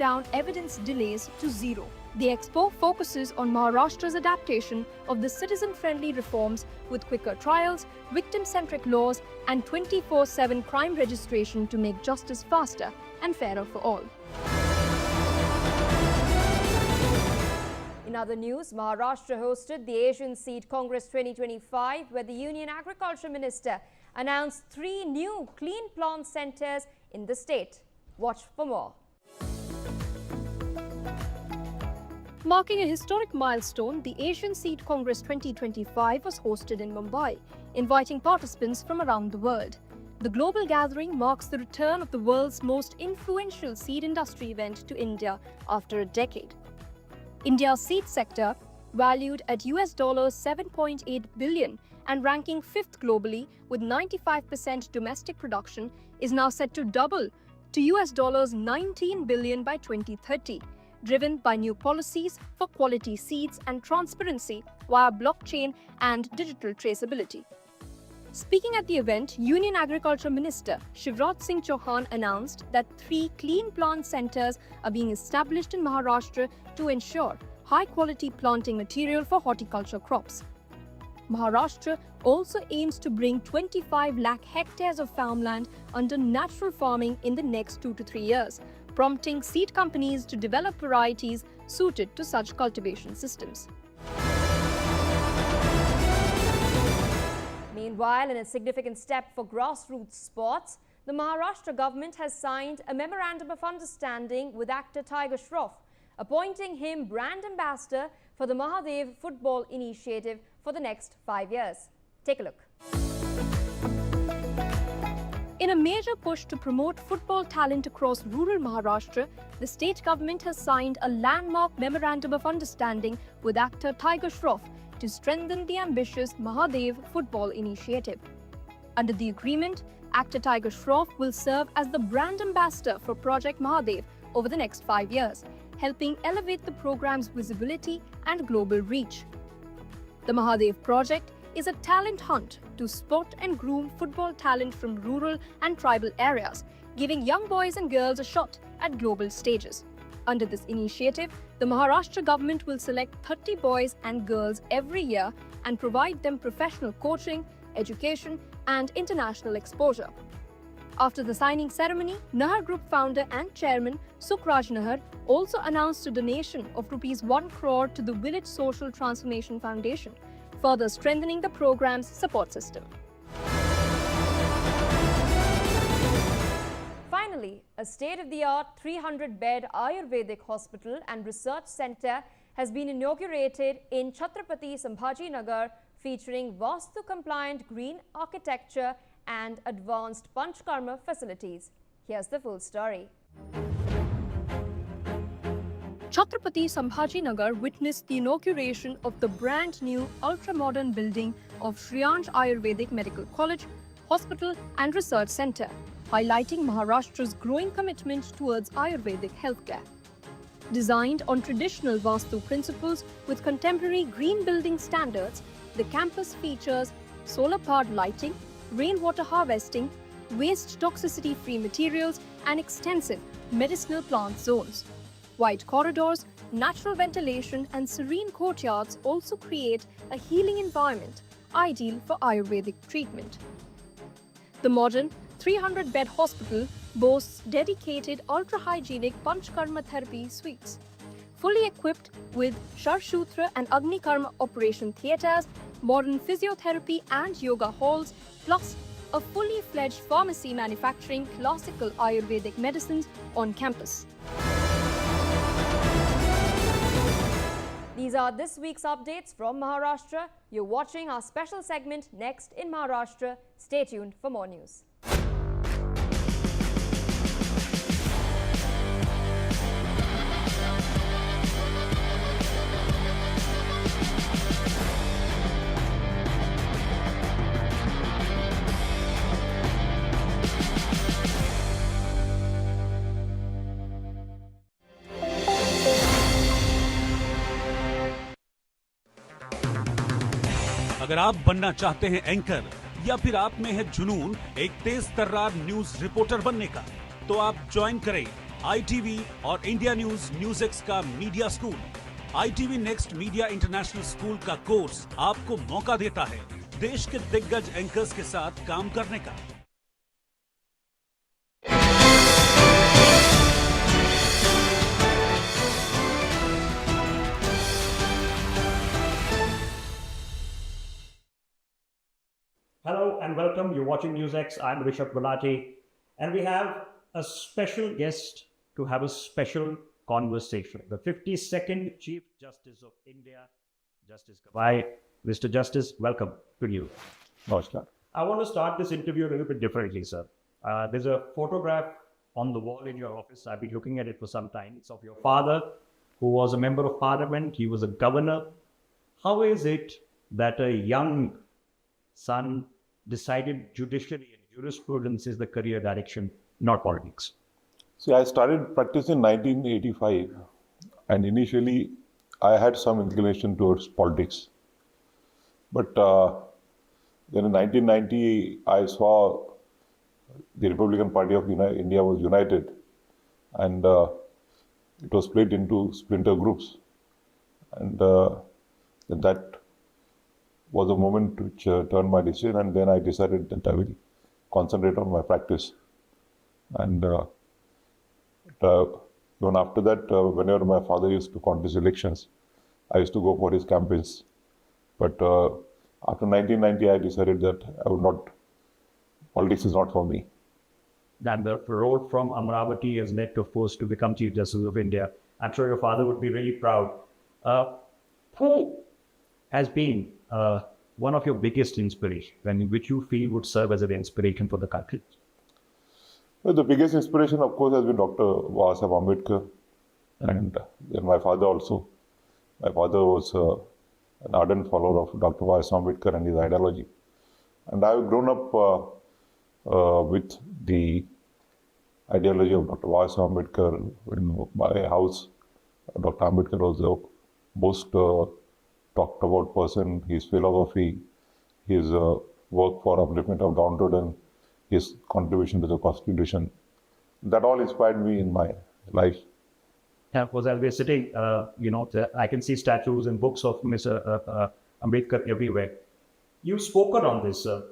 down evidence delays to zero. The expo focuses on Maharashtra's adaptation of the citizen-friendly reforms with quicker trials, victim-centric laws, and 24/7 crime registration to make justice faster and fairer for all. In other news, Maharashtra hosted the Asian Seed Congress 2025, where the Union Agriculture Minister announced 3 new clean plant centers in the state. Watch for more. Marking a historic milestone, the Asian Seed Congress 2025 was hosted in Mumbai, inviting participants from around the world. The global gathering marks the return of the world's most influential seed industry event to India after a decade. India's seed sector, valued at $7.8 billion and ranking 5th globally with 95% domestic production, is now set to double to $19 billion by 2030, driven by new policies for quality seeds and transparency via blockchain and digital traceability. Speaking at the event, Union Agriculture Minister Shivraj Singh Chauhan announced that 3 clean plant centers are being established in Maharashtra to ensure high-quality planting material for horticulture crops. Maharashtra also aims to bring 25 lakh hectares of farmland under natural farming in the next 2 to 3 years, prompting seed companies to develop varieties suited to such cultivation systems. Meanwhile, in a significant step for grassroots sports, the Maharashtra government has signed a memorandum of understanding with actor Tiger Shroff, appointing him brand ambassador for the Mahadev Football Initiative for the next 5 years. Take a look. In a major push to promote football talent across rural Maharashtra, the state government has signed a landmark memorandum of understanding with actor Tiger Shroff to strengthen the ambitious Mahadev Football Initiative. Under the agreement, actor Tiger Shroff will serve as the brand ambassador for Project Mahadev over the next 5 years, helping elevate the program's visibility and global reach. The Mahadev project is a talent hunt to spot and groom football talent from rural and tribal areas, giving young boys and girls a shot at global stages. Under this initiative, the Maharashtra government will select 30 boys and girls every year and provide them professional coaching, education, and international exposure. After the signing ceremony, Nahar Group founder and chairman Sukhraj Nahar also announced a donation of ₹1 crore to the Village Social Transformation Foundation, further strengthening the program's support system. Finally, a state-of-the-art 300-bed Ayurvedic hospital and research center has been inaugurated in Chhatrapati Sambhaji Nagar, featuring Vastu-compliant green architecture and advanced Panchkarma facilities. Here's the full story. Chhatrapati Sambhaji Nagar witnessed the inauguration of the brand new ultra-modern building of Shriyansh Ayurvedic Medical College, Hospital and Research Centre, highlighting Maharashtra's growing commitment towards Ayurvedic healthcare. Designed on traditional Vastu principles with contemporary green building standards, the campus features solar-powered lighting, rainwater harvesting, waste toxicity-free materials, and extensive medicinal plant zones. Wide corridors, natural ventilation, and serene courtyards also create a healing environment ideal for Ayurvedic treatment. The modern 300-bed hospital boasts dedicated ultra-hygienic Panchkarma therapy suites, fully equipped with Sharshutra and Agni Karma operation theatres, modern physiotherapy and yoga halls, plus a fully fledged pharmacy manufacturing classical Ayurvedic medicines on campus. These are this week's updates from Maharashtra. You're watching our special segment Next in Maharashtra. Stay tuned for more news. अगर आप बनना चाहते हैं anchor या फिर आप में है जुनून एक तेज तर्रार न्यूज रिपोर्टर बनने का, तो आप ज्वाइन करें ITV और इंडिया न्यूज NewsX का media school ITV next media international school का कोर्स आपको मौका देता है देश के दिग्गज एंकर्स के साथ काम करने का। Hello and welcome. You're watching NewsX. I'm Rishabh, Gulati, and we have a special guest to have a special conversation. The 52nd Chief Justice of India, Justice Gavai. Mr. Justice, welcome to you. Namaskar. I want to start this interview a little bit differently, sir. There's a photograph on the wall in your office. I've been looking at it for some time. It's of your father, who was a member of parliament. He was a governor. How is it that a young son decided judiciary and jurisprudence is the career direction, not politics? See, I started practice in 1985, and initially I had some inclination towards politics. But then in 1990, I saw the Republican Party of India was united, and it was split into splinter groups. And that was a moment which turned my decision, and then I decided that I will concentrate on my practice. And even after that, whenever my father used to contest elections, I used to go for his campaigns. But after 1990, I decided that I would not, politics is not for me. That the road from Amravati has led to force to become Chief Justice of India. I'm sure your father would be really proud. Who has been one of your biggest inspirations, and which you feel would serve as an inspiration for the country? Well, the biggest inspiration, of course, has been Dr. Rishabh Ambedkar, and then my father also. My father was an ardent follower of Dr. Rishabh Ambedkar and his ideology. And I've grown up with the ideology of Dr. Rishabh Ambedkar. In my house, Dr. Ambedkar was the most talked about person, his philosophy, his work for upliftment of downtrodden, his contribution to the Constitution. That all inspired me in my life. Yeah, of course, as we're sitting, I can see statues and books of Mr. Ambedkar everywhere. You've spoken on this, sir.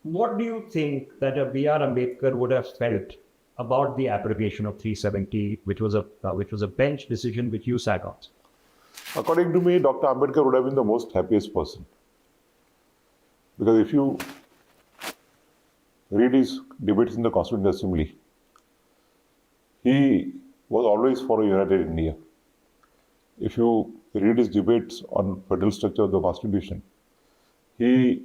What do you think that a B.R. Ambedkar would have felt about the abrogation of 370, which was a bench decision which you sat on? According to me, Dr. Ambedkar would have been the most happiest person. Because if you read his debates in the Constituent Assembly, he was always for a united India. If you read his debates on federal structure of the Constitution, he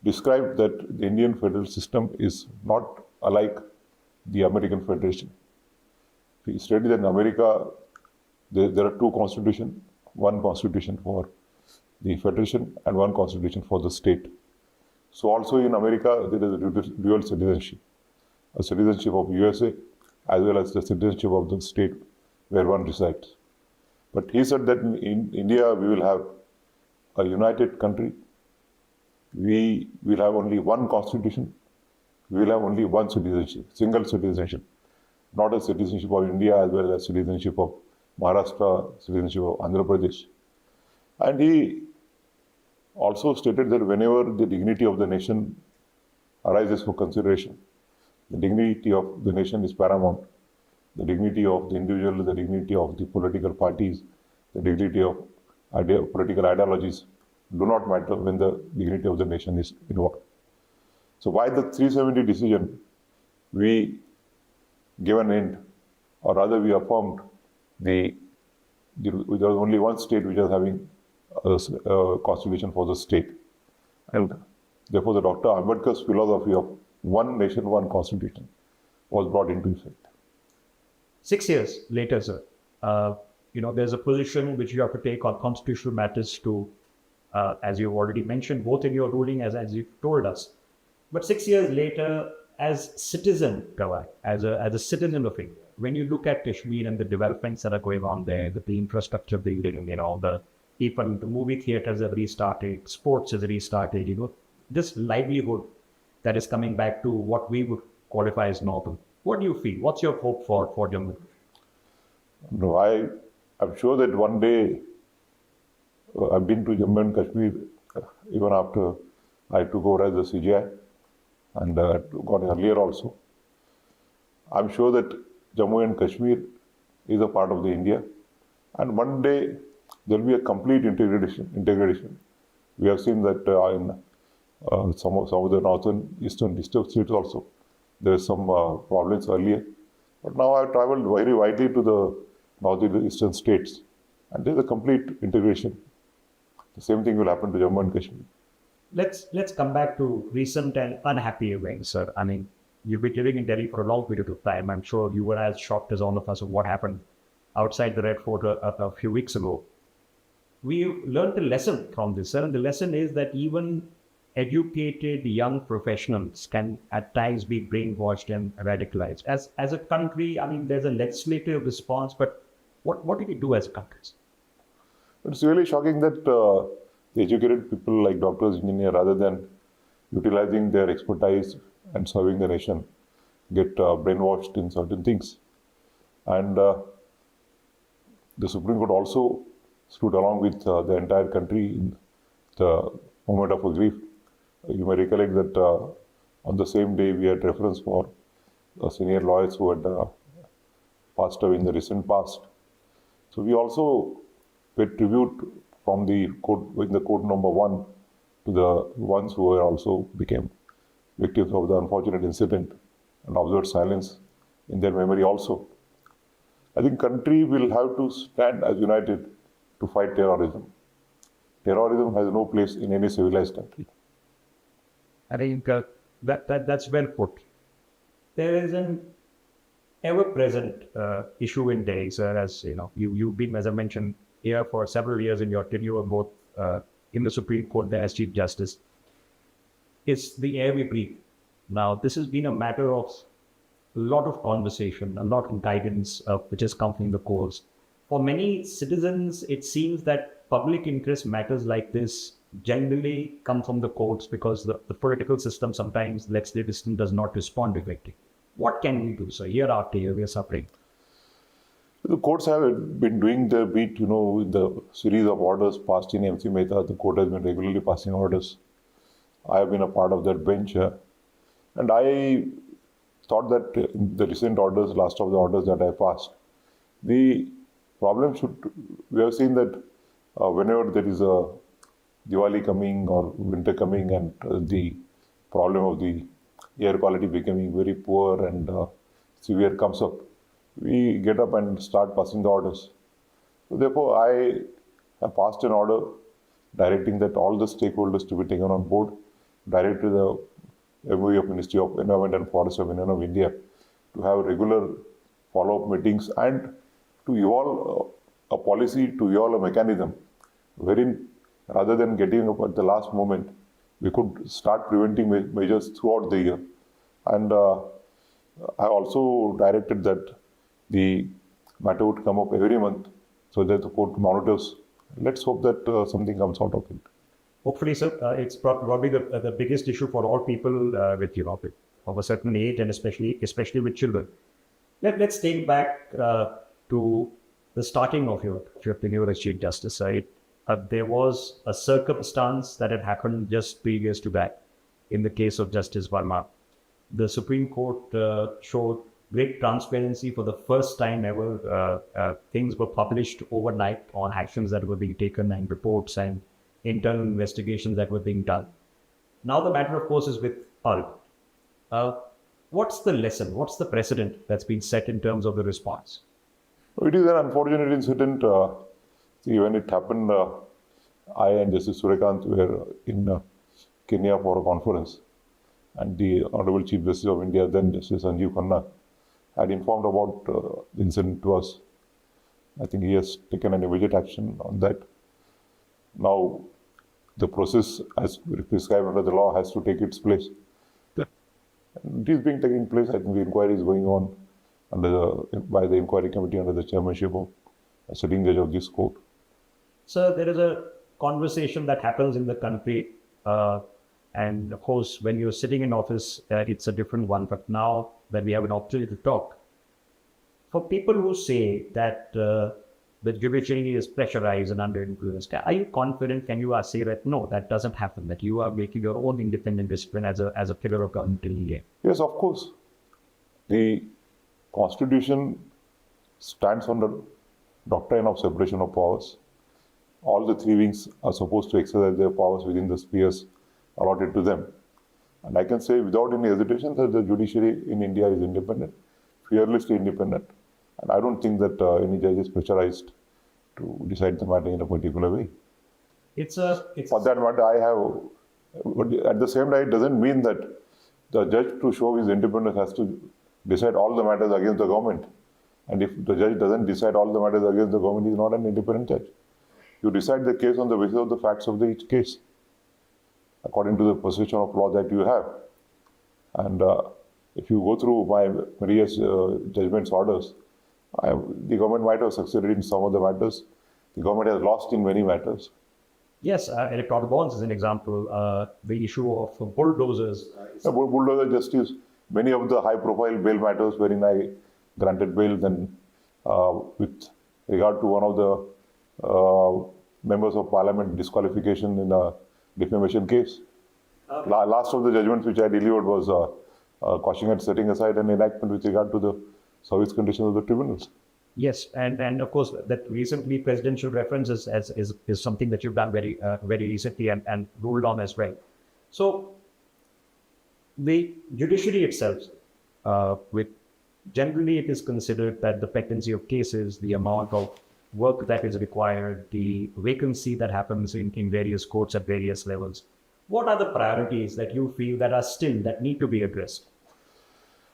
described that the Indian federal system is not unlike the American Federation. He stated that in America, there are two constitutions, one constitution for the federation and one constitution for the state. So also in America, there is a dual citizenship, a citizenship of USA as well as the citizenship of the state where one resides. But he said that in India, we will have a united country. We will have only one constitution. We will have only one citizenship, single citizenship, not a citizenship of India as well as citizenship of Maharashtra, citizenship of Andhra Pradesh. And he also stated that whenever the dignity of the nation arises for consideration, the dignity of the nation is paramount. The dignity of the individual, the dignity of the political parties, the dignity of political ideologies do not matter when the dignity of the nation is involved. So by the 370 decision, we gave an end, or rather we affirmed there was only one state which was having a constitution for the state. And therefore the Dr. Ambedkar's philosophy of one nation, one constitution was brought into effect. 6 years later, sir, there's a position which you have to take on constitutional matters to, as you've already mentioned, both in your ruling as you've told us. But 6 years later, as citizen, Gavai, as a citizen of India, when you look at Kashmir and the developments that are going on there, the infrastructure building, the people, the movie theaters have restarted, sports has restarted, this livelihood that is coming back to what we would qualify as normal. What do you feel? What's your hope for Jammu? No, I'm sure that one day, I've been to Jammu and Kashmir even after I took over as the CJI and got earlier also. I'm sure that Jammu and Kashmir is a part of the India, and one day there will be a complete integration. We have seen that in some of the northern eastern district states also. There is some problems earlier, but now I've traveled very widely to the northeastern states, and there's a complete integration. The same thing will happen to Jammu and Kashmir. Let's come back to recent and unhappy events, sir. I mean, you've been living in Delhi for a long period of time. I'm sure you were as shocked as all of us of what happened outside the Red Fort a few weeks ago. We learned a lesson from this, sir, and the lesson is that even educated young professionals can at times be brainwashed and radicalized. As a country, I mean, there's a legislative response, but what did we do as a country? It's really shocking that the educated people like doctors, engineers, rather than utilizing their expertise and serving the nation, get brainwashed in certain things. And the Supreme Court also stood along with the entire country in the moment of a grief. You may recollect that on the same day we had reference for senior lawyers who had passed away in the recent past. So we also paid tribute from the court, in the court number 1, to the ones who were also became victims of the unfortunate incident and observed silence in their memory also. I think country will have to stand as united to fight terrorism. Terrorism has no place in any civilized country. I think that's well put. There is an ever-present issue in Delhi, sir, as you know, you've been, as I mentioned, here for several years in your tenure, both in the Supreme Court there as Chief Justice. It's the air we breathe. Now, this has been a matter of a lot of conversation, a lot of guidance which has come from the courts. For many citizens, it seems that public interest matters like this generally come from the courts because the political system sometimes, legislative system, does not respond effectively. What can we do, sir? Year after year, we are suffering. The courts have been doing their beat, with the series of orders passed in MC Mehta. The court has been regularly passing orders. I have been a part of that bench. And I thought that in the recent orders, last of the orders that I passed, the problem we have seen that whenever there is a Diwali coming or winter coming and the problem of the air quality becoming very poor and severe comes up, we get up and start passing the orders. So therefore, I have passed an order directing that all the stakeholders to be taken on board, direct to the MOE of Ministry of Environment and Forest of Union of India to have regular follow-up meetings and to evolve a policy, to evolve a mechanism wherein rather than getting up at the last moment, we could start preventing measures throughout the year. And I also directed that the matter would come up every month so that the court monitors. Let's hope that something comes out of it. Hopefully, sir, it's probably the biggest issue for all people with of a certain age and especially with children. Let's take back to the starting of your tenure as Chief Justice. There was a circumstance that had happened just previous to that in the case of Justice Verma. The Supreme Court showed great transparency for the first time ever. Things were published overnight on actions that were being taken and reports and internal investigations that were being done. Now the matter, of course, is with PULP. What's the lesson? What's the precedent that's been set in terms of the response? It is an unfortunate incident. See, when it happened, I and Justice Suryakant were in Kenya for a conference, and the Honorable Chief Justice of India, then Justice Sanjeev Khanna, had informed about the incident to us. I think he has taken an immediate action on that. Now, the process as prescribed under the law has to take its place. And it is being taken place. I think the inquiry is going on by the inquiry committee under the chairmanship of a sitting judge of this court. Sir, there is a conversation that happens in the country, and of course, when you're sitting in office, it's a different one. But now when we have an opportunity to talk. For people who say that the judiciary is pressurized and under influence, are you confident? Can you say that no, that doesn't happen? That you are making your own independent discipline as a pillar of government in India? Yes, of course. The Constitution stands on the doctrine of separation of powers. All the three wings are supposed to exercise their powers within the spheres allotted to them. And I can say without any hesitation that the judiciary in India is independent, fearlessly independent. And I don't think that any judge is pressurized to decide the matter in a particular way. For that matter, but at the same time, it doesn't mean that the judge, to show his independence, has to decide all the matters against the government. And if the judge doesn't decide all the matters against the government, he is not an independent judge. You decide the case on the basis of the facts of each case, according to the position of law that you have. And if you go through my various judgments, orders, the government might have succeeded in some of the matters. The government has lost in many matters. Yes, electoral bonds is an example. The issue of bulldozers. Bulldozer justice, many of the high-profile bail matters wherein I granted bail, then with regard to one of the members of parliament disqualification in a defamation case. Last of the judgments which I delivered was caution and setting aside an enactment with regard to the service conditions of the tribunals. Yes, and of course that recently presidential reference is something that you've done very recently and ruled on as well. So the judiciary itself, with generally it is considered that the frequency of cases, the amount of work that is required, the vacancy that happens in various courts at various levels. What are the priorities that you feel that need to be addressed?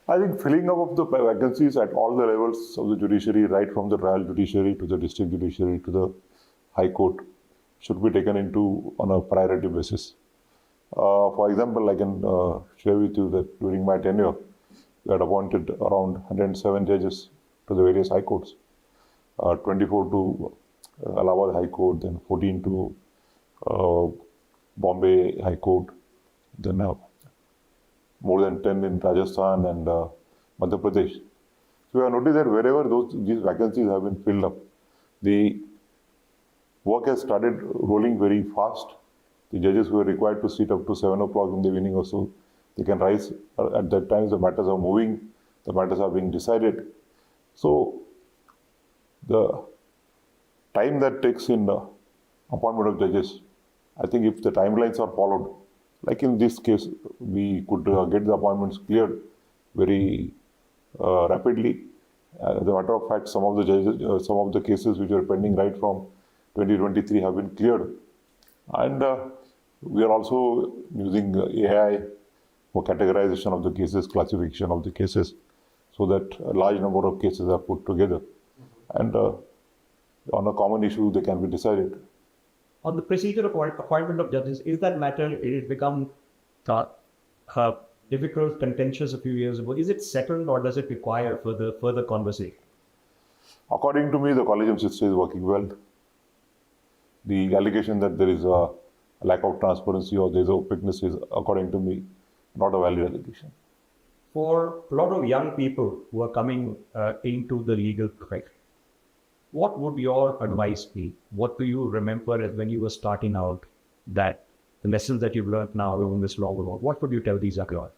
I think filling up of the vacancies at all the levels of the judiciary, right from the trial judiciary to the district judiciary to the high court, should be taken into on a priority basis. For example, I can share with you that during my tenure, we had appointed around 107 judges to the various high courts, 24 to Allahabad High Court, then 14 to Bombay High Court, then more than 10 in Rajasthan and Madhya Pradesh. So we have noticed that wherever these vacancies have been filled up, the work has started rolling very fast. The judges who are required to sit up to 7 o'clock in the evening or so, they can rise at that time. The matters are moving, the matters are being decided. So the time that takes in the appointment of judges, I think if the timelines are followed, like in this case, we could get the appointments cleared very rapidly. As a matter of fact, some of the judges, some of the cases which were pending right from 2023 have been cleared. And we are also using AI for categorization of the cases, classification of the cases, so that a large number of cases are put together. And on a common issue, they can be decided. On the procedure of appointment of judges, is that matter, it become difficult, contentious a few years ago? Is it settled or does it require further conversation? According to me, the collegium system is working well. The allegation that there is a lack of transparency or there is opaqueness is, according to me, not a valid allegation. For a lot of young people who are coming into the legal profession, what would your advice be? What do you remember as when you were starting out, that the lessons that you've learned now in this law world, what would you tell these young lawyers?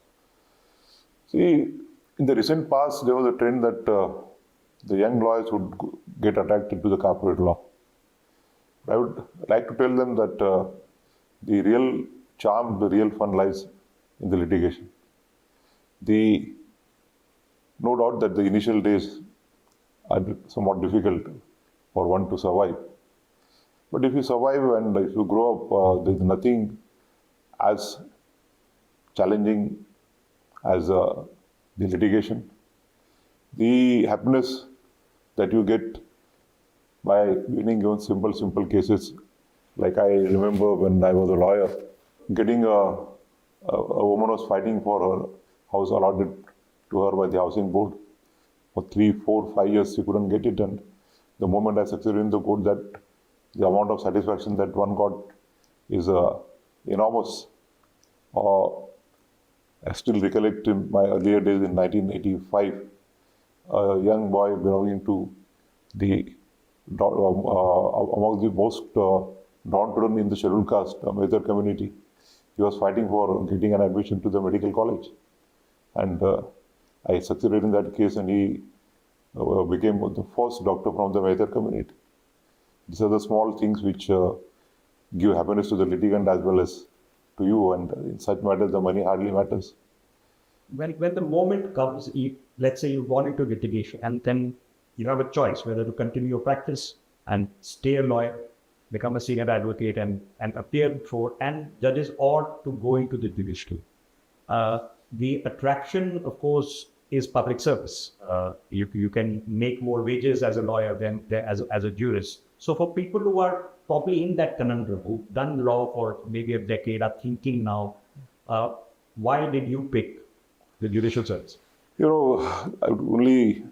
See, in the recent past, there was a trend that the young lawyers would get attracted to the corporate law. I would like to tell them that the real charm, the real fun lies in the litigation. No doubt that the initial days are somewhat difficult for one to survive. But if you survive and if you grow up, there is nothing as challenging as the litigation. The happiness that you get by winning even simple cases, like I remember when I was a lawyer, getting a woman was fighting for her house allotted to her by the housing board. For 3, 4, 5 years, she couldn't get it, and the moment I succeeded in the court, that the amount of satisfaction that one got is enormous. I still recollect in my earlier days in 1985, a young boy belonging to the among the most downtrodden in the scheduled caste, Mehtar community. He was fighting for getting an admission to the medical college, and I succeeded in that case, and he became the first doctor from the Mehtar community. These are the small things which give happiness to the litigant as well as to you, and in such matters, the money hardly matters. When the moment comes, let's say you want into litigation, and then you have a choice whether to continue your practice and stay a lawyer, become a senior advocate, and appear before and judges, or to go into the judicial. The attraction, of course, is public service. You can make more wages as a lawyer than as a jurist. So for people who are probably in that conundrum, who've done law for maybe a decade, are thinking now, why did you pick the judicial service? I would only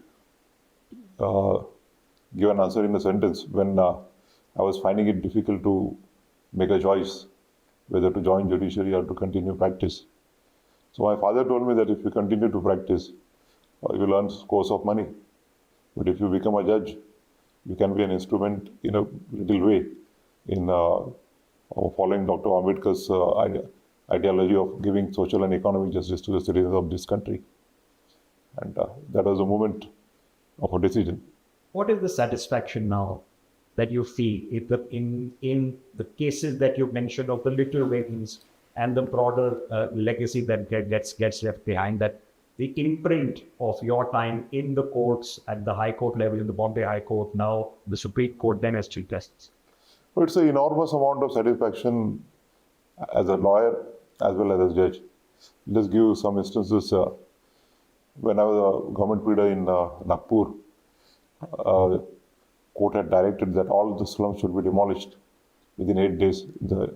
give an answer in a sentence. When I was finding it difficult to make a choice whether to join judiciary or to continue practice. So my father told me that if you continue to practice, you will earn scores of money. But if you become a judge, you can be an instrument in a little way in following Dr. Ambedkar's ideology of giving social and economic justice to the citizens of this country. And that was a moment of a decision. What is the satisfaction now that you feel in the cases that you mentioned of the little weddings and the broader legacy that gets left behind, that the imprint of your time in the courts at the High Court level, in the Bombay High Court, now the Supreme Court, then as Chief Justice? Well, it's an enormous amount of satisfaction as a lawyer as well as a judge. Let's give some instances. When I was a government pleader in Nagpur, court had directed that all the slums should be demolished within 8 days in the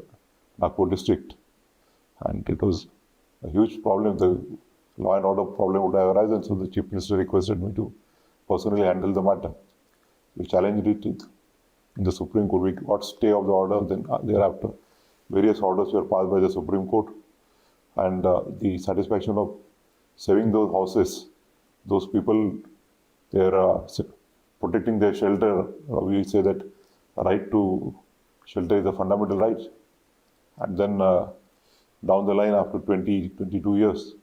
Nagpur district. And it was a huge problem. The law and order problem would have arisen, so the Chief Minister requested me to personally handle the matter. We challenged it in the Supreme Court. We got stay of the order, then thereafter various orders were passed by the Supreme Court. And the satisfaction of saving those houses, those people, they're protecting their shelter. We say that a right to shelter is a fundamental right. And then down the line, after 22 years,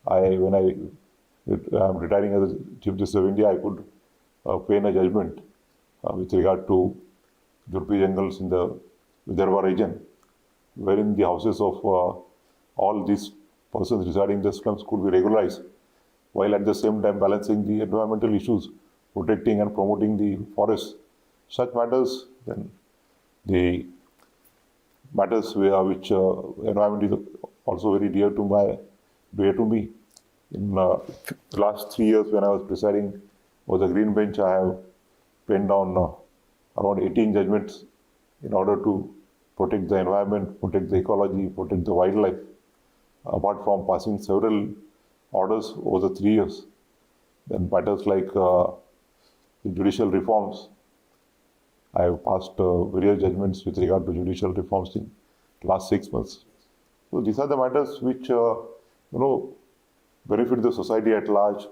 when I'm retiring as a Chief Justice of India, I could pay in a judgment with regard to Jurpi jungles in the Vidarbha region, wherein the houses of all these persons residing in the slums could be regularized, while at the same time balancing the environmental issues, protecting and promoting the forests. Such matters, then the matters which environment is also very dear to me. In the last 3 years, when I was presiding over the Green Bench, I have penned down around 18 judgments in order to protect the environment, protect the ecology, protect the wildlife. Apart from passing several orders over the 3 years, then matters like the judicial reforms. I have passed various judgments with regard to judicial reforms in the last 6 months. So these are the matters which benefit the society at large,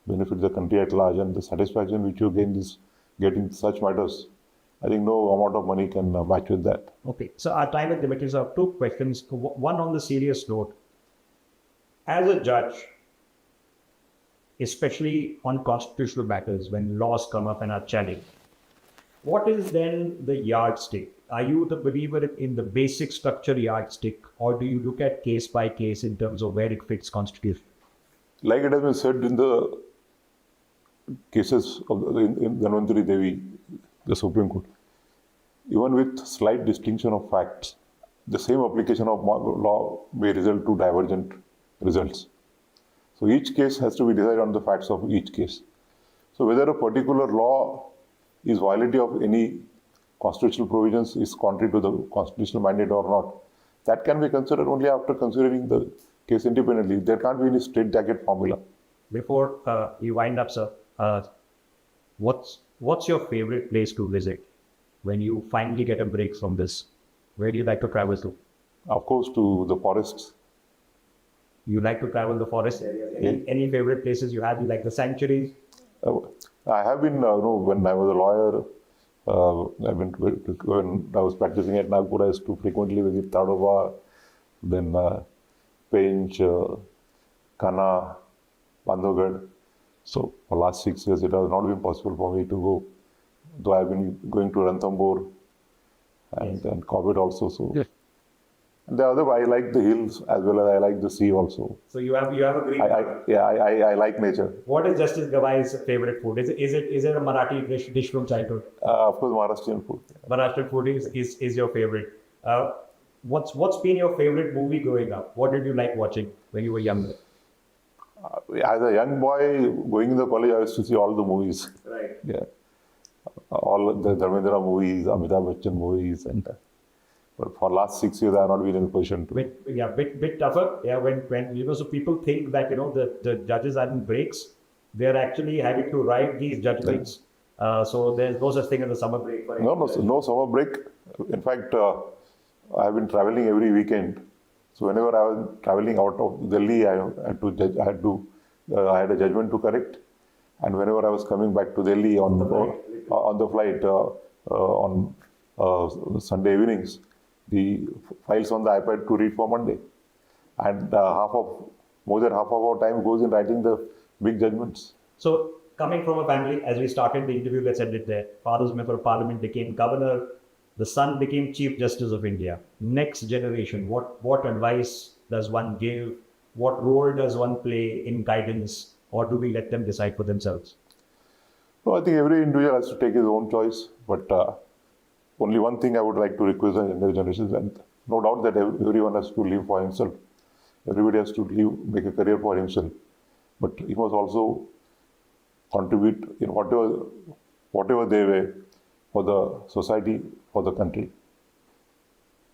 benefit the country at large, and the satisfaction which you get in such matters, I think no amount of money can match with that. Okay, so our time is limited. So I have 2 questions. One on the serious note. As a judge, especially on constitutional matters, when laws come up and are challenged, what is then the yardstick? Are you the believer in the basic structure yardstick, or do you look at case by case in terms of where it fits constitutionally? Like it has been said in the cases of in Dhanvantari Devi, the Supreme Court, even with slight distinction of facts, the same application of law may result to divergent results. So each case has to be decided on the facts of each case. So whether a particular law is violative of any constitutional provisions, is contrary to the constitutional mandate or not, that can be considered only after considering the case independently. There can't be any straitjacket formula. Before you wind up, sir, what's your favorite place to visit when you finally get a break from this? Where do you like to travel to? Of course, to the forests. You like to travel the forest areas. Any favorite places you have? You like the sanctuaries? I have been, when I was a lawyer, I've been when I was practicing at Nagpur, I used to frequently visit Tadova, then Pench, Kana, Bandhavgarh. So for last 6 years, it has not been possible for me to go. Though I've been going to Ranthambore and Corbett also. So. Yes. And the other, I like the hills as well as I like the sea also. So you have a great. I like nature. What is Justice Gavai's favorite food? Is it a Marathi dish from childhood? Of course, Maharashtrian food. Maharashtrian food is your favorite. What's been your favorite movie growing up? What did you like watching when you were younger? As a young boy going in the college, I used to see all the movies. Right. Yeah, all the Dharmendra movies, Amitabh Bachchan movies, and. But for last 6 years, I have not been in a position to. Bit tougher. Yeah, when so people think that the judges are in breaks, they are actually having to write these judgments. So there's no such thing as a summer break. No summer break. In fact, I have been traveling every weekend. So whenever I was traveling out of Delhi, I had a judgment to correct, and whenever I was coming back to Delhi on the flight on Sunday evenings, the files on the iPad to read for Monday, and more than half of our time goes in writing the big judgments. So coming from a family, as we started the interview, let's end it there. Father's member of parliament became governor. The son became Chief Justice of India. Next generation, what advice does one give? What role does one play in guidance, or do we let them decide for themselves? I think every individual has to take his own choice, but only one thing I would like to request the younger generations, and no doubt that everyone has to live for himself. Everybody has to make a career for himself. But he must also contribute in whatever they way for the society, for the country.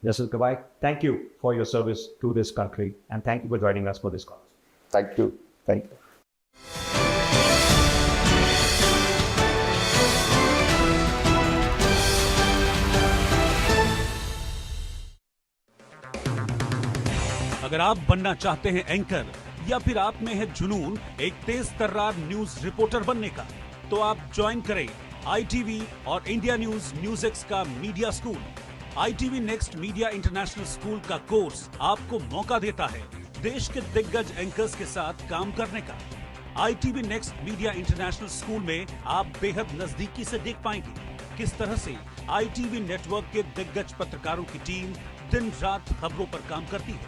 Justice Gavai, thank you for your service to this country, and thank you for joining us for this call. Thank you. Thank you. अगर आप बनना चाहते हैं anchor या फिर आप में है जुनून एक तेज तर्रार न्यूज रिपोर्टर बनने का, तो आप ज्वाइन करें ITV और इंडिया NewsX का media school. ITV next media international school का कोर्स आपको मौका देता है देश के दिग्गज एंकर्स के साथ काम करने का। ITV next media international school में आप बेहद नजदीकी से देख पाएंगे किस तरह से ITV नेटवर्क के दिग्गज पत्रकारों की टीम दिन रात खबरों पर काम करती है।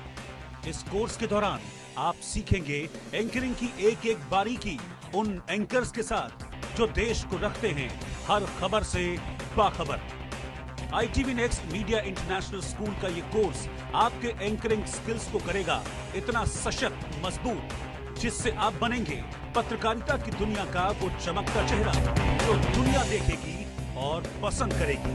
इस कोर्स के दौरान आप सीखेंगे एंकरिंग की एक एक बारीकी उन एंकर्स के साथ जो देश को रखते हैं हर खबर से बाखबर। ITV next media international school का ये कोर्स आपके एंकरिंग स्किल्स को करेगा इतना सशक्त, मजबूत, जिससे आप बनेंगे पत्रकारिता की दुनिया का वो चमकता चेहरा जो दुनिया देखेगी और पसंद करेगी।